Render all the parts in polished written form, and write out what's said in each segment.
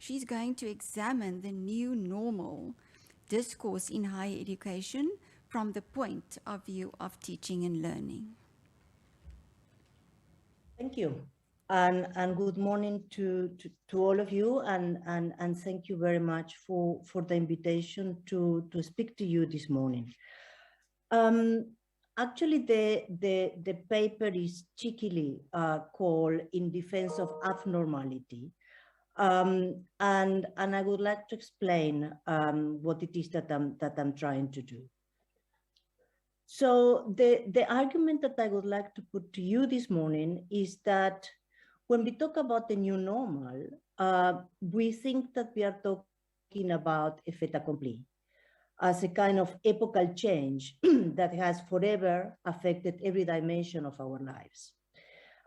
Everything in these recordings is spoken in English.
She's going to examine the new normal discourse in higher education from the point of view of teaching and learning. Thank you. And good morning to all of you, and thank you very much for the invitation to speak to you this morning. Actually, the paper is cheekily called In Defense of Abnormality. And I would like to explain what it is that I'm trying to do. So the argument that I would like to put to you this morning is that when we talk about the new normal, we think that we are talking about a fait accompli, as a kind of epochal change that has forever affected every dimension of our lives,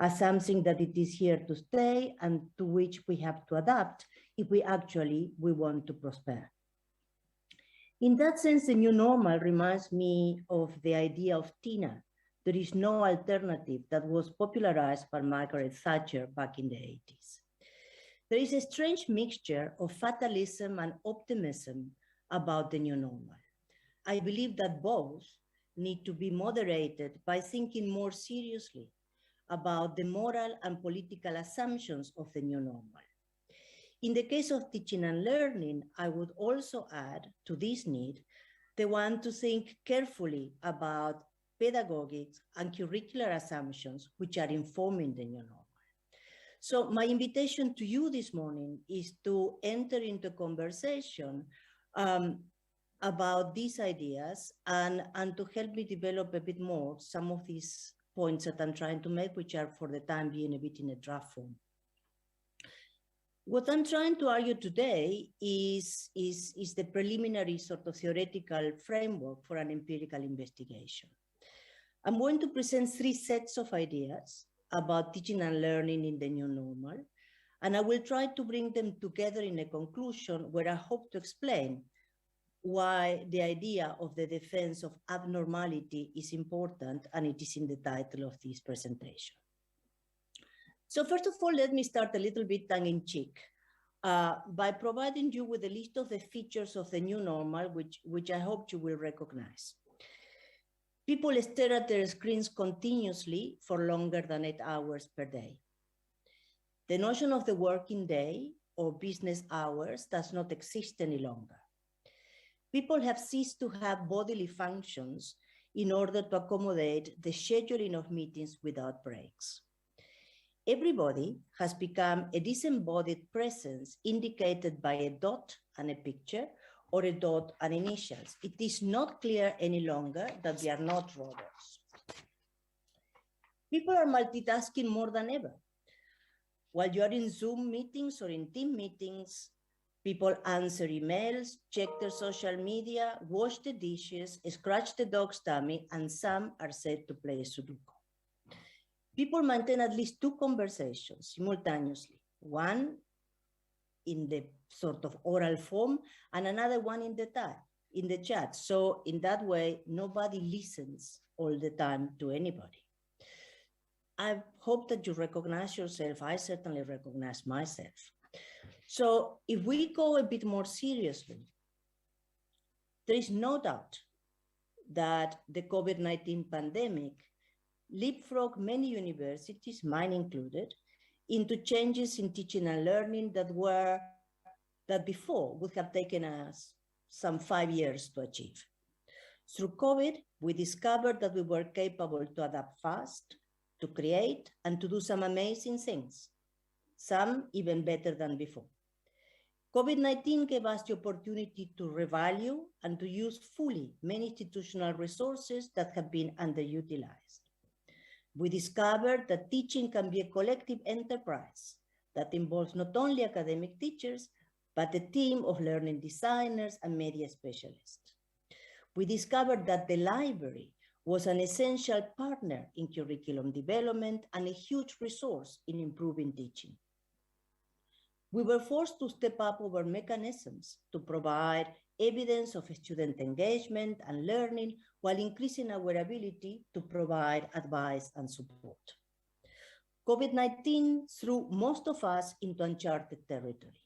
as something that it is here to stay and to which we have to adapt if we want to prosper. In that sense, the new normal reminds me of the idea of TINA, there is no alternative, that was popularized by Margaret Thatcher back in the 80s. There is a strange mixture of fatalism and optimism about the new normal. I believe that both need to be moderated by thinking more seriously about the moral and political assumptions of the new normal. In the case of teaching and learning, I would also add to this need the one to think carefully about pedagogic and curricular assumptions which are informing the new normal. So my invitation to you this morning is to enter into a conversation about these ideas and to help me develop a bit more some of these points that I'm trying to make, which are for the time being a bit in a draft form. What I'm trying to argue today is the preliminary sort of theoretical framework for an empirical investigation. I'm going to present three sets of ideas about teaching and learning in the new normal, and I will try to bring them together in a conclusion where I hope to explain why the idea of the defense of abnormality is important, and it is in the title of this presentation. So first of all, let me start a little bit tongue-in-cheek by providing you with a list of the features of the new normal, which I hope you will recognize. People stare at their screens continuously for longer than 8 hours per day. The notion of the working day or business hours does not exist any longer. People have ceased to have bodily functions in order to accommodate the scheduling of meetings without breaks. Everybody has become a disembodied presence indicated by a dot and a picture, or a dot and initials. It is not clear any longer that they are not robots. People are multitasking more than ever. While you are in Zoom meetings or in team meetings, people answer emails, check their social media, wash the dishes, scratch the dog's tummy, and some are said to play Sudoku. People maintain at least two conversations simultaneously, one in the sort of oral form and another one in the chat. So in that way, nobody listens all the time to anybody. I hope that you recognize yourself. I certainly recognize myself. So if we go a bit more seriously, there is no doubt that the COVID-19 pandemic leapfrogged many universities, mine included, into changes in teaching and learning that before would have taken us some 5 years to achieve. Through COVID, we discovered that we were capable to adapt fast, to create, and to do some amazing things, some even better than before. COVID-19 gave us the opportunity to revalue and to use fully many institutional resources that have been underutilized. We discovered that teaching can be a collective enterprise that involves not only academic teachers, but a team of learning designers and media specialists. We discovered that the library was an essential partner in curriculum development and a huge resource in improving teaching. We were forced to step up our mechanisms to provide evidence of student engagement and learning while increasing our ability to provide advice and support. COVID-19 threw most of us into uncharted territory.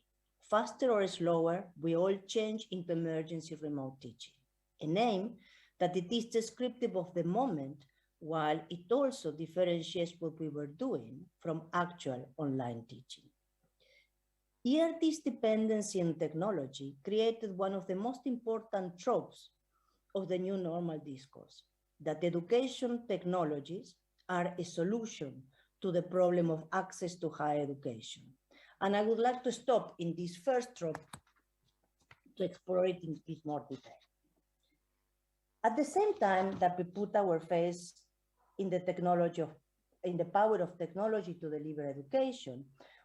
faster or slower, we all change into emergency remote teaching, a name that it is descriptive of the moment, while it also differentiates what we were doing from actual online teaching. Here, this dependency on technology created one of the most important tropes of the new normal discourse, that education technologies are a solution to the problem of access to higher education. And I would like to stop in this first trope to explore it in more detail. At the same time that we put our faith in the power of technology to deliver education,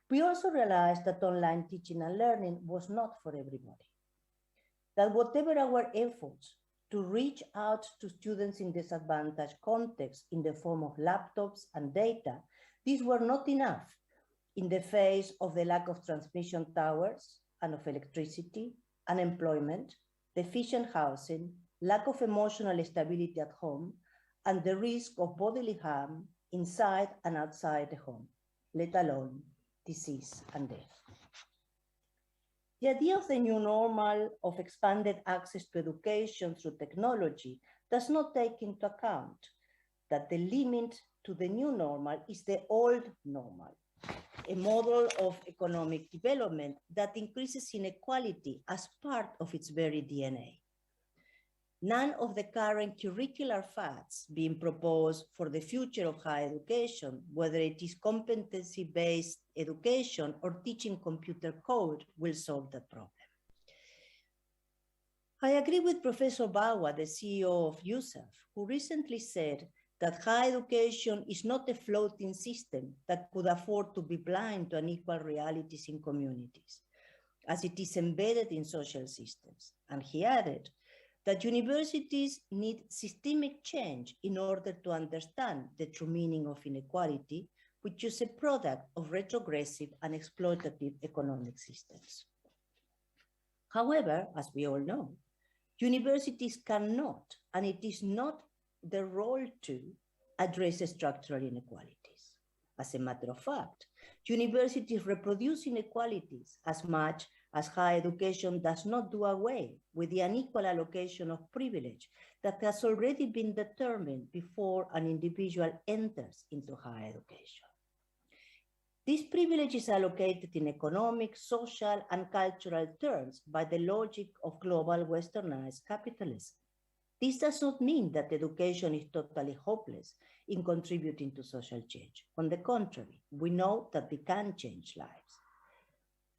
we also realized that online teaching and learning was not for everybody. That whatever our efforts to reach out to students in disadvantaged contexts in the form of laptops and data, these were not enough in the face of the lack of transmission towers and of electricity, unemployment, deficient housing, lack of emotional stability at home, and the risk of bodily harm inside and outside the home, let alone disease and death. The idea of the new normal of expanded access to education through technology does not take into account that the limit to the new normal is the old normal, a model of economic development that increases inequality as part of its very DNA. None of the current curricular fads being proposed for the future of higher education, whether it is competency-based education or teaching computer code, will solve that problem. I agree with Professor Bawa, the CEO of USAF, who recently said that higher education is not a floating system that could afford to be blind to unequal realities in communities, as it is embedded in social systems. And he added that universities need systemic change in order to understand the true meaning of inequality, which is a product of retrogressive and exploitative economic systems. However, as we all know, universities cannot, and it is not their role to, address structural inequalities. As a matter of fact, universities reproduce inequalities as much as higher education does not do away with the unequal allocation of privilege that has already been determined before an individual enters into higher education. This privilege is allocated in economic, social, and cultural terms by the logic of global westernized capitalism. This does not mean that education is totally hopeless in contributing to social change. On the contrary, we know that we can change lives.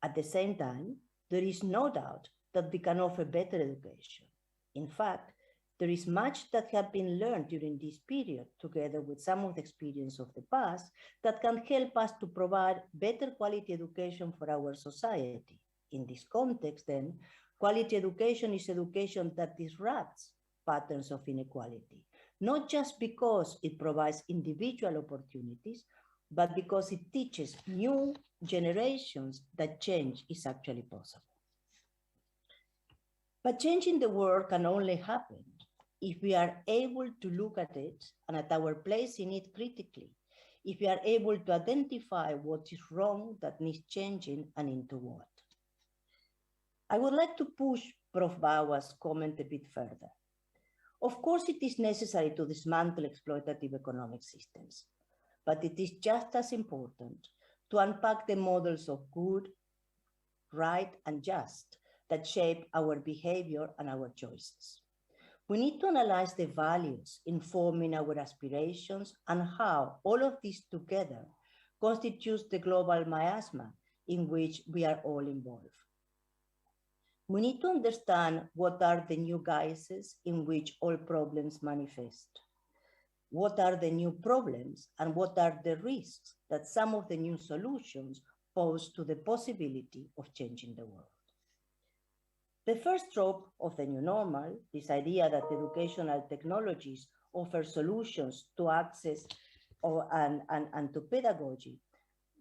At the same time, there is no doubt that we can offer better education. In fact, there is much that has been learned during this period, together with some of the experience of the past, that can help us to provide better quality education for our society. In this context, then, quality education is education that disrupts patterns of inequality, not just because it provides individual opportunities, but because it teaches new generations that change is actually possible. But changing the world can only happen if we are able to look at it and at our place in it critically, if we are able to identify what is wrong that needs changing and into what. I would like to push Prof Bawa's comment a bit further. Of course, it is necessary to dismantle exploitative economic systems, but it is just as important to unpack the models of good, right, and just that shape our behavior and our choices. We need to analyze the values informing our aspirations and how all of this together constitutes the global miasma in which we are all involved. We need to understand what are the new guises in which all problems manifest. What are the new problems and what are the risks that some of the new solutions pose to the possibility of changing the world. The first trope of the new normal, this idea that educational technologies offer solutions to access and to pedagogy,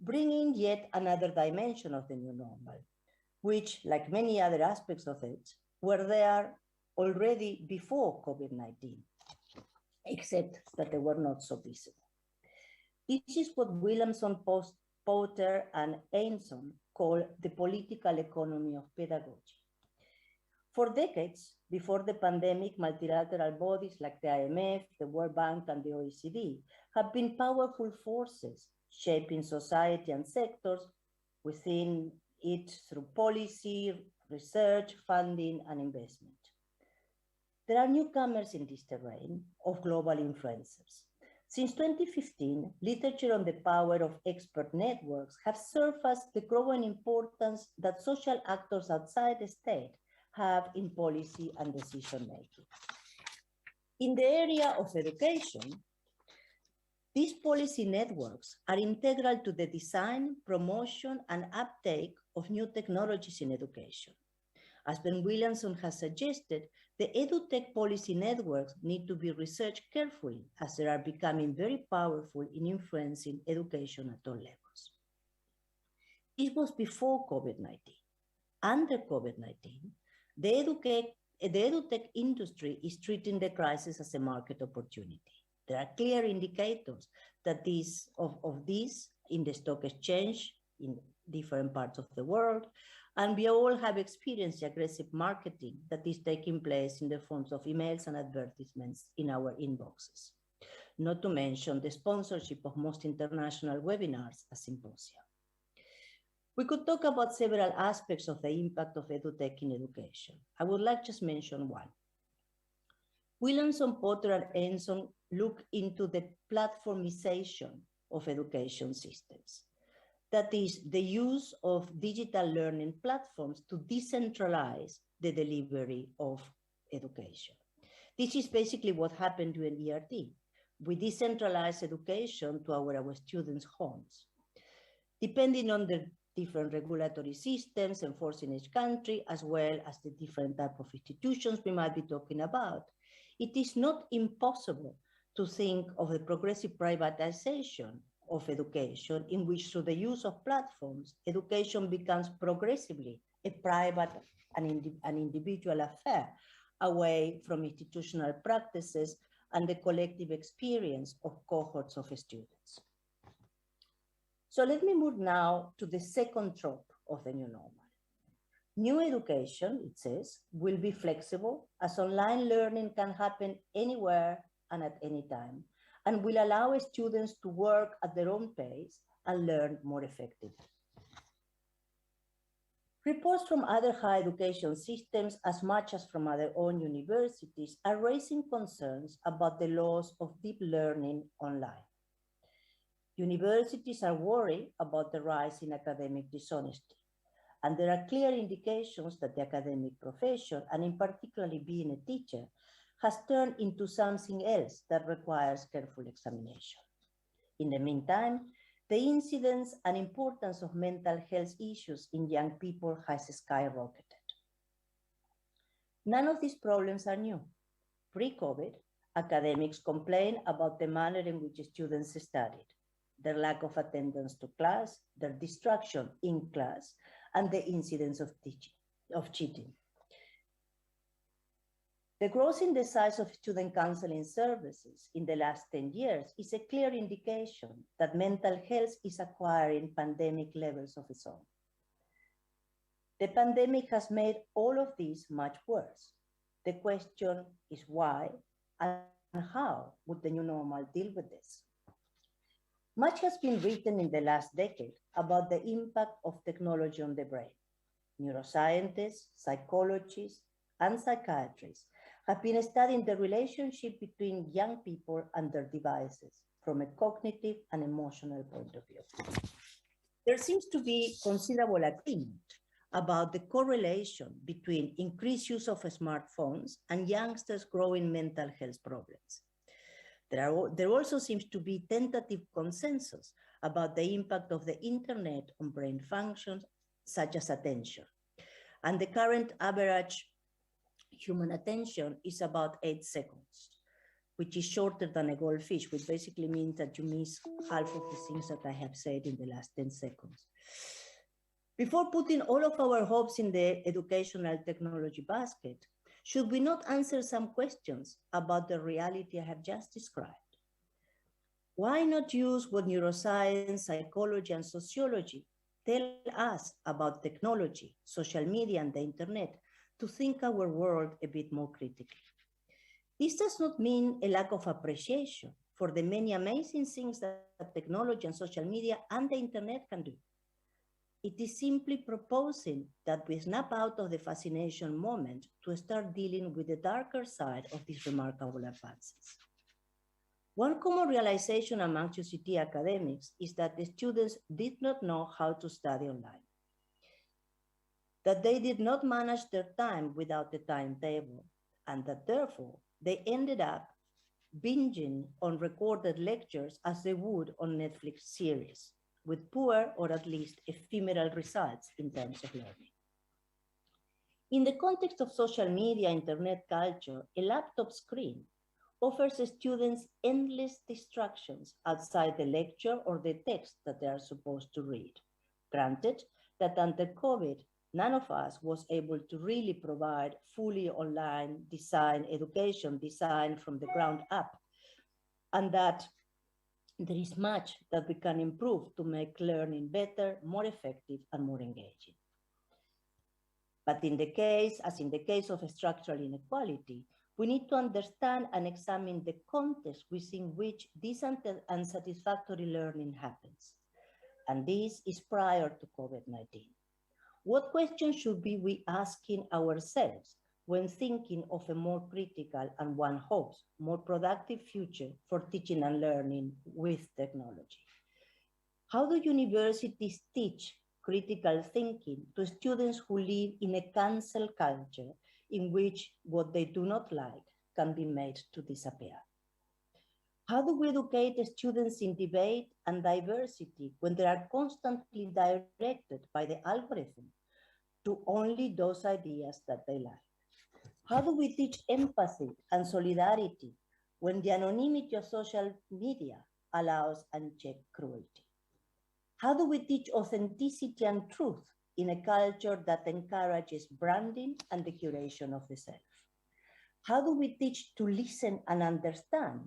bring in yet another dimension of the new normal, which, like many other aspects of it, were there already before COVID-19, except that they were not so visible. This is what Williamson, Potter, and Ainson called the political economy of pedagogy. For decades, before the pandemic, multilateral bodies like the IMF, the World Bank, and the OECD have been powerful forces shaping society and sectors within it through policy, research, funding, and investment. There are newcomers in this terrain of global influencers. Since 2015, literature on the power of expert networks have surfaced the growing importance that social actors outside the state have in policy and decision-making. In the area of education, these policy networks are integral to the design, promotion, and uptake of new technologies in education. As Ben Williamson has suggested, the EduTech policy networks need to be researched carefully as they are becoming very powerful in influencing education at all levels. This was before COVID-19. Under COVID-19, the EduTech industry is treating the crisis as a market opportunity. There are clear indicators that of this in the stock exchange in different parts of the world, and we all have experienced the aggressive marketing that is taking place in the forms of emails and advertisements in our inboxes, not to mention the sponsorship of most international webinars as Symposium. We could talk about several aspects of the impact of EduTech in education. I would like to just mention one. Williamson, Potter, and Enson look into the platformization of education systems. That is, the use of digital learning platforms to decentralize the delivery of education. This is basically what happened during ERT. We decentralized education to our students' homes. Depending on the different regulatory systems enforced in each country, as well as the different type of institutions we might be talking about, it is not impossible to think of the progressive privatization of education, in which through the use of platforms, education becomes progressively a private and individual affair, away from institutional practices and the collective experience of cohorts of students. So let me move now to the second trope of the new normal. New education, it says, will be flexible as online learning can happen anywhere and at any time, and will allow students to work at their own pace and learn more effectively. Reports from other higher education systems, as much as from our own universities, are raising concerns about the loss of deep learning online. Universities are worried about the rise in academic dishonesty, and there are clear indications that the academic profession, and in particular being a teacher, has turned into something else that requires careful examination. In the meantime, the incidence and importance of mental health issues in young people has skyrocketed. None of these problems are new. Pre-COVID, academics complained about the manner in which students studied, their lack of attendance to class, their distraction in class, and the incidence of cheating. The growth in the size of student counseling services in the last 10 years is a clear indication that mental health is acquiring pandemic levels of its own. The pandemic has made all of this much worse. The question is why and how would the new normal deal with this? Much has been written in the last decade about the impact of technology on the brain. Neuroscientists, psychologists, and psychiatrists have been studying the relationship between young people and their devices from a cognitive and emotional point of view. There seems to be considerable agreement about the correlation between increased use of smartphones and youngsters' growing mental health problems. There also seems to be tentative consensus about the impact of the internet on brain functions, such as attention. And the current average human attention is about 8 seconds, which is shorter than a goldfish, which basically means that you miss half of the things that I have said in the last 10 seconds. Before putting all of our hopes in the educational technology basket, should we not answer some questions about the reality I have just described? Why not use what neuroscience, psychology, and sociology tell us about technology, social media, and the internet to think our world a bit more critically. This does not mean a lack of appreciation for the many amazing things that technology and social media and the internet can do. It is simply proposing that we snap out of the fascination moment to start dealing with the darker side of these remarkable advances. One common realization among UCT academics is that the students did not know how to study online, that they did not manage their time without a timetable, and that therefore they ended up binging on recorded lectures as they would on Netflix series, with poor or at least ephemeral results in terms of learning. In the context of social media, internet culture, a laptop screen offers students endless distractions outside the lecture or the text that they are supposed to read. Granted that under COVID, none of us was able to really provide fully online education designed from the ground up, and that there is much that we can improve to make learning better, more effective, and more engaging. But as in the case of structural inequality, we need to understand and examine the context within which this unsatisfactory learning happens. And this is prior to COVID-19. What questions should we be asking ourselves when thinking of a more critical and, one hopes, more productive future for teaching and learning with technology? How do universities teach critical thinking to students who live in a cancel culture in which what they do not like can be made to disappear? How do we educate students in debate and diversity when they are constantly directed by the algorithm to only those ideas that they like? How do we teach empathy and solidarity when the anonymity of social media allows unchecked cruelty? How do we teach authenticity and truth in a culture that encourages branding and the curation of the self? How do we teach to listen and understand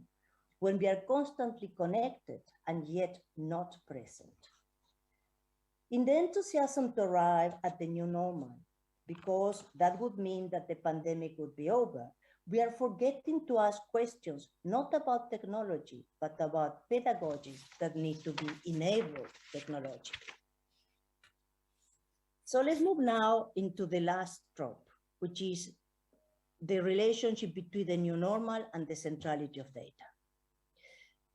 when we are constantly connected and yet not present? In the enthusiasm to arrive at the new normal, because that would mean that the pandemic would be over, we are forgetting to ask questions not about technology, but about pedagogy that need to be enabled technologically. So let's move now into the last trope, which is the relationship between the new normal and the centrality of data.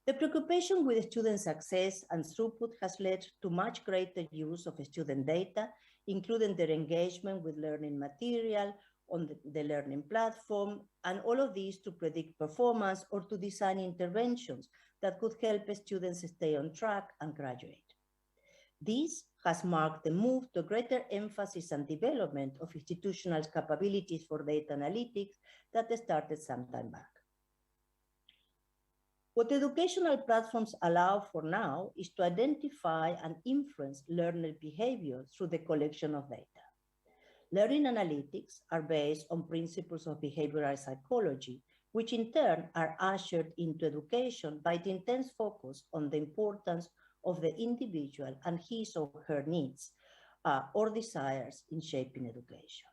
The preoccupation with student success and throughput has led to much greater use of student data, including their engagement with learning material on the learning platform, and all of these to predict performance or to design interventions that could help students stay on track and graduate. This has marked the move to greater emphasis and development of institutional capabilities for data analytics that started some time back. What educational platforms allow for now is to identify and influence learner behavior through the collection of data. Learning analytics are based on principles of behavioral psychology, which in turn are ushered into education by the intense focus on the importance of the individual and his or her needs or desires in shaping education.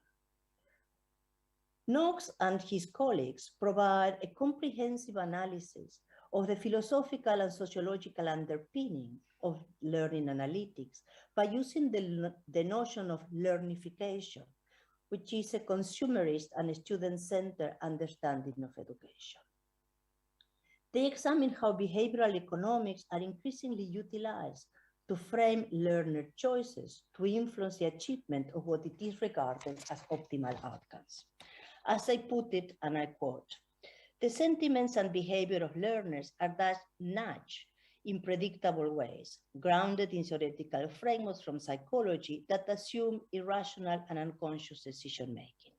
Knox and his colleagues provide a comprehensive analysis of the philosophical and sociological underpinning of learning analytics by using the notion of learnification, which is a consumerist and student-centered understanding of education. They examine how behavioral economics are increasingly utilized to frame learner choices to influence the achievement of what it is regarded as optimal outcomes. As I put it, and I quote, "The sentiments and behavior of learners are thus nudged in predictable ways, grounded in theoretical frameworks from psychology that assume irrational and unconscious decision-making.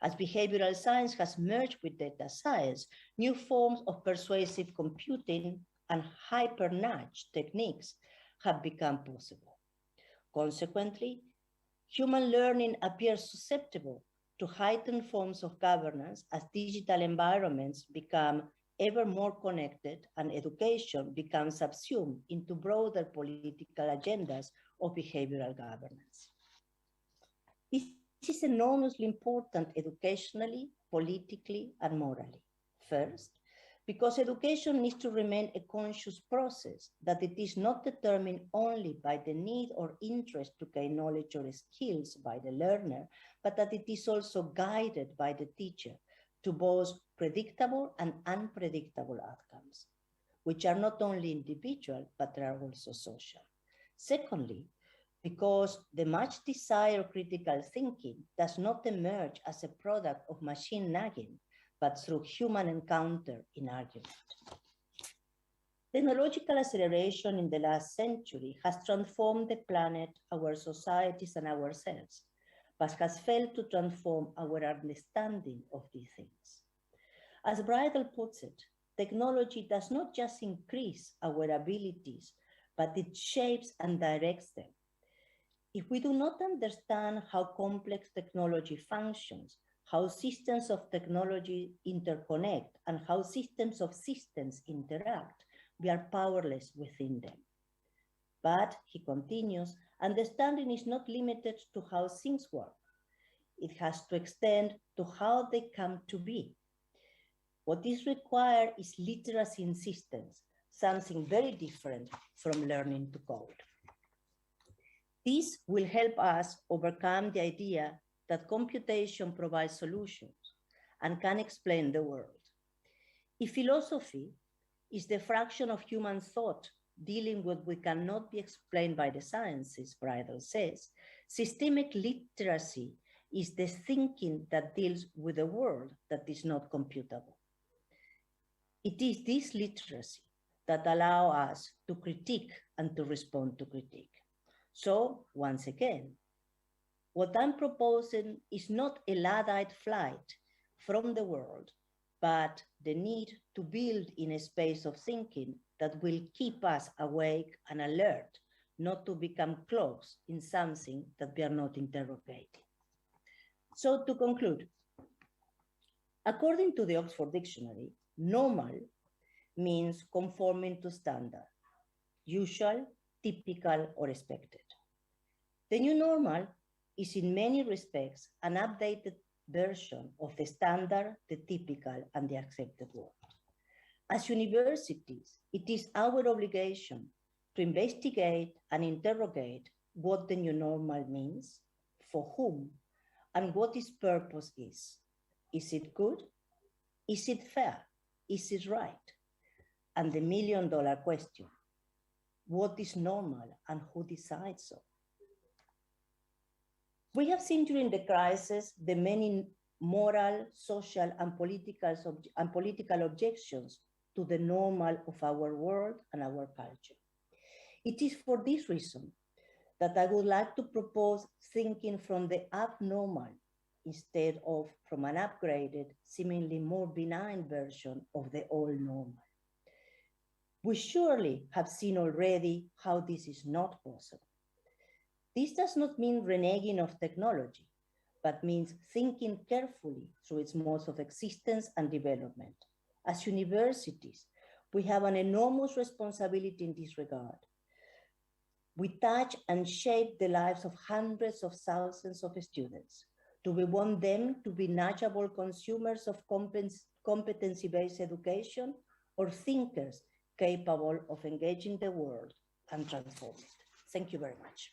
As behavioral science has merged with data science, new forms of persuasive computing and hyper-nudge techniques have become possible. Consequently, human learning appears susceptible to heightened forms of governance as digital environments become ever more connected and education becomes subsumed into broader political agendas of behavioral governance. This is enormously important educationally, politically, and morally. First, because education needs to remain a conscious process, that it is not determined only by the need or interest to gain knowledge or skills by the learner, but that it is also guided by the teacher to both predictable and unpredictable outcomes, which are not only individual, but are also social. Secondly, because the much desired critical thinking does not emerge as a product of machine nagging, but through human encounter in argument. Technological acceleration in the last century has transformed the planet, our societies, and ourselves, but has failed to transform our understanding of these things. As Bridle puts it, technology does not just increase our abilities, but it shapes and directs them. If we do not understand how complex technology functions, how systems of technology interconnect, and how systems of systems interact, we are powerless within them. But, he continues, understanding is not limited to how things work. It has to extend to how they come to be. What is required is literacy in systems, something very different from learning to code. This will help us overcome the idea that computation provides solutions and can explain the world. If philosophy is the fraction of human thought dealing with what cannot be explained by the sciences, Bridle says, systemic literacy is the thinking that deals with a world that is not computable. It is this literacy that allows us to critique and to respond to critique. So, once again, what I'm proposing is not a Luddite flight from the world, but the need to build in a space of thinking that will keep us awake and alert, not to become close in something that we are not interrogating. So to conclude, according to the Oxford Dictionary, normal means conforming to standard, usual, typical, or expected. The new normal is in many respects an updated version of the standard, the typical, and the accepted world. As universities, it is our obligation to investigate and interrogate what the new normal means, for whom, and what its purpose is. Is it good? Is it fair? Is it right? And the million-dollar question, what is normal and who decides so? We have seen during the crisis the many moral, social, and political objections to the normal of our world and our culture. It is for this reason that I would like to propose thinking from the abnormal instead of from an upgraded, seemingly more benign version of the old normal. We surely have seen already how this is not possible. This does not mean reneging of technology, but means thinking carefully through its modes of existence and development. As universities, we have an enormous responsibility in this regard. We touch and shape the lives of hundreds of thousands of students. Do we want them to be knowledgeable consumers of competency-based education, or thinkers capable of engaging the world and transforming it? Thank you very much.